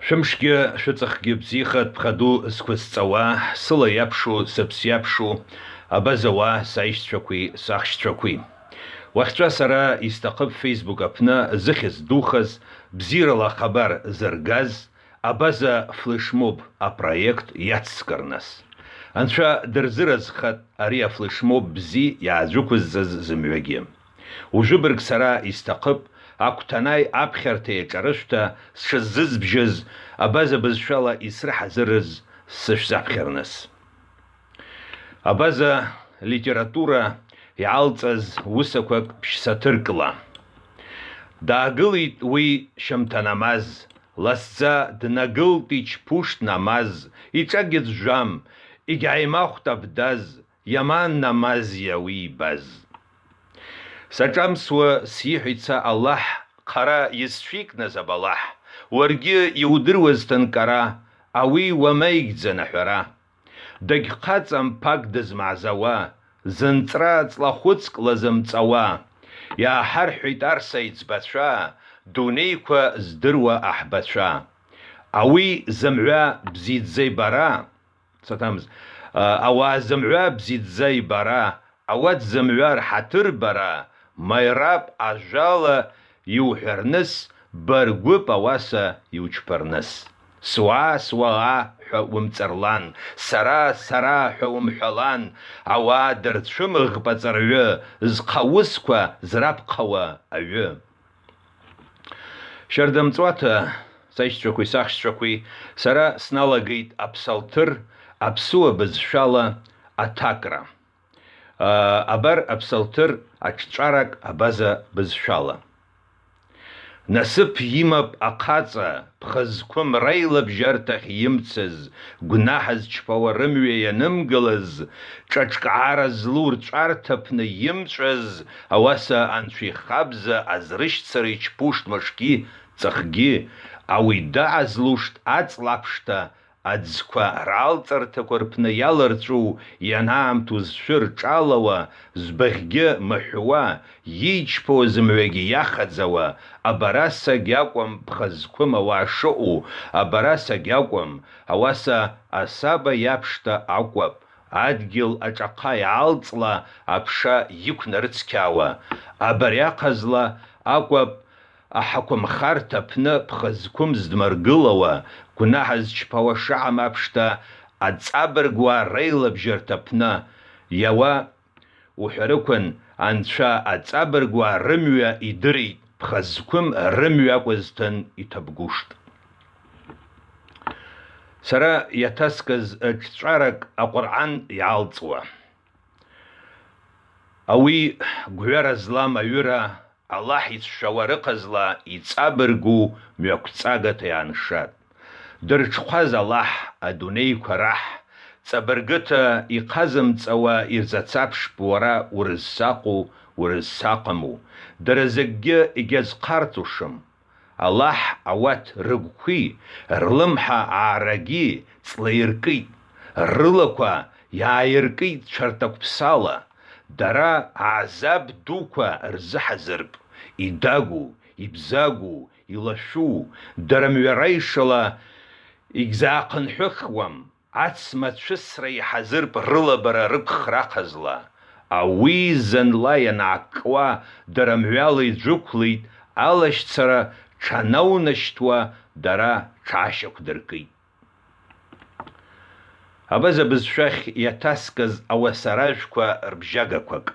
Шәымшгьы шәыҵахгьы бзиахат бхаду зқәысҵауа, сыла иаԥшу, сыԥс иаԥшу, абазауаа саишьцәақәеи сахьшьцәақәеи. Уахьҵәа сара исҭахып Facebook аԥны зыхьыз духаз, бзиарала ахабар зыргаз, абаза флешмоб апроект иацскырнас. Анцәа дырзыразхат ари афлешмоб бзи иааӡәықәызҵаз зымҩагьы. Ужәыбырг сара исҭахып акәҭанааи аԥхьарҭа еиҿарышәҭа сшыззыбжьыз абаза бызшәала исрыҳазырыз сышәзаԥхьарныс. Абаза литература иаалҵаз усақәак ԥшьсаҭыркла. Даагылеит уи шьамҭанамаз, ласӡа днагылт ичԥушт намаз, иҿагьы ӡәӡәам, егьааимахәт абдаз, иаман намазиа уи ибаз. Саҿамсуа сиҳәеит са Аллаҳ, хара исшәикназ абалаҳ, уаргьы иудыруаз ҭынкара, ауи уамаигӡан аҳәара. Дагьхаҵам ԥак дызмаазауа, зынҵра ҵлахәыцк лазымҵауа. Иааҳарҳәеит арса иӡбацәа, дунеиқәа здыруа аҳбацәа. Ауи зымҩа бзиӡа ибара, ауаа зымҩа бзиӡа ибара, ауат зымҩа рҳаҭыр бара, маирап ажәала иуҳәарныс, баргәып ауаса иучԥарныс. Суаа, суаа ҳәа умҵарлан, сара, сара ҳәа умҳәалан, ауаа дырцәымыӷп аҵарҩы, зхаусқәа зрапхауа аҩы. Шьардамҵуаҭа, саишьцәақәеи сахьшьцәақәеи, сара сналагеит аԥсалҭыр, аԥсуа бызшәала аҭакра. Абар аԥсалҭыр аҿҿарак абаза бызшәала. Насыԥ имап ахаҵа, ԥхазқәым раилабжьарҭахь имцыз, гәнаҳа зчԥауа рымҩа ианымгылаз, ҿаҿкаара злоу рҵәарҭаԥны имҵәаз, ауаса анцәа ихабза азрышьцара ичԥушт мышгьы, ҵахгьы, ауи даазлушт аҵлаԥшҭа, аӡқәа раалҵарҭақәа рԥны иаларҵәу, ианаамҭоу зшәы рҿалауа, збаӷьгьы мыҳәуа, иичԥауа зымҩагьы иахаӡауа, абарасагь акәым ԥхазқәым ауаа шыҟоу, абарасагь акәым, ауаса асаба иаԥшҭа акәап, адгьыл аҿаҟа иаалҵла, аԥша иқәнарыцқьаауа, абариахазла акәап, аҳақәымхарҭа аԥны ԥхазқәым здмыргылауа, гәнаҳа зчԥауа шаҳам аԥшҭа, аҵабыргуаа реилабжьарҭа аԥны иауа уҳәарықәын, анцәа аҵабыргуаа рымҩа идырит, ԥхазқәым рымҩа акәызҭын иҭабгушт. Сара иаҭаскыз ҿҿарак аҟәырҟан иаалҵуа. Ауи гәҩара злам аҩыра, Аллаҳ ицәшәауа рыҟазла, иҵабыргу мҩақәҵагата иааншат. Дырҽхәаз Аллаҳ адунеиқәа раҳ, ҵабыргыта ихазымҵауа ирзацаԥшп уара урызсаҟу, урызсаҟаму. Дара зегьгьы егьазхарҵушым. Аллаҳ ауат рыгәқәеи, рлымҳа аарагьы ҵлаиркит, рылақәа иааиркит цәартақәԥсала. Дара аазаб дуқәа рзыҳазырп, идагу, ибзагу, илашәу, дара мҩараишала егьзаахынҳәыхуам, ацмацәысра иҳазырп рылабара рықәхрахазла. Ауи зынла ианааккуа, дара мҩала иджәықәлеит, алашьцара ҽанаунашьҭуа, дара ҽаашьақәдыркит. Абаза бызшәахь иаҭаскыз ауасаражәқәа рбжьагақәак.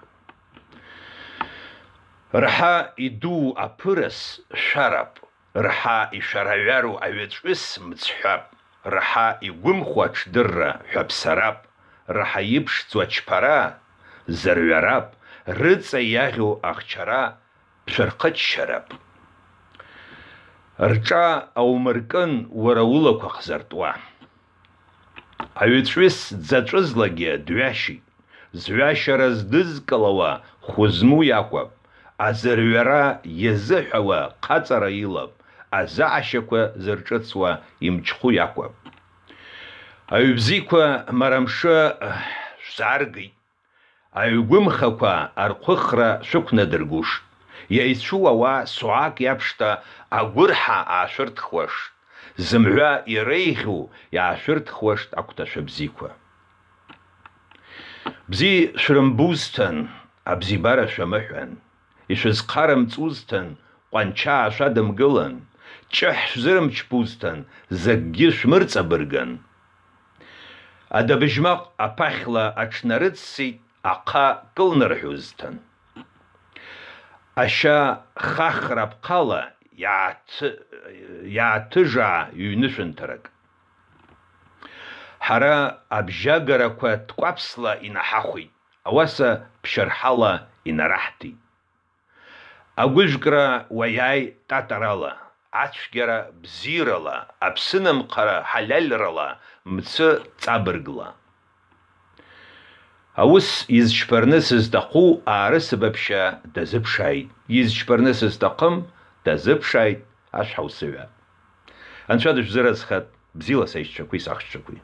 Рҳа иду аԥырас шәарап, рҳа ишәараҩару аҩаҵәыс мыцҳәап, рҳа игәымху аҽдырра ҳәаԥсарап, рҳа иԥшӡоу ачԥара зырҩарап, рыҵа иаӷьу ахчара ԥшәырхыччарап. Рҿа аумыркын уара улақәа хзартуа. Аҩаҵәыс дзаҵәызлагьы дҩашьит, зҩашьара здызкылауа хәызму иакәап, азырҩара иазыҳәауа ҟаҵара илап, азаашьақәа зырҿыцуа имчхәу иакәап. Аҩбзиқәа марамшы шәзааргеит, аҩгәымхақәа архәыхра шәықәнадыргушт, иаицәу ауаа суак иаԥшта агәырҳа аашәыртхуашт, зымҳәа иреиӷьу иаашәыртхуашт акәташәа бзиқәа. Бзи шәрымбузҭан, абзибара шәамыҳәан, ишәызхарымҵузҭан, ҟәанчаа шәадымгылан, ҷыҳ шәзырымчԥузҭан, закгьы шәмырҵабырган. Адабыжьмаҟ аԥахьла аҽнарыццеит, аҟа кылнарҳәузҭан. Ашьа хахра ԥҟала иааҭыжаа ҩнышәынҭрак. Ҳара абжьагарақәа ҭкәаԥсла инаҳахәеит, ауаса ԥшьарҳала инараҳҭеит. Агәыжәкра уаиааи татарала, ацәгьара бзиарала, аԥсынамҟара ҳаляльрала, мцы ҵабыргла. Аус изчԥарны сызҭаху аарысыбаԥшьа дазыԥшааит, изчԥарны сызҭахым дазыԥшааит ашәҳаусыҩа. Анцәа дышәзыразхат, бзиала саишьцәақәеи сахьчақәеи.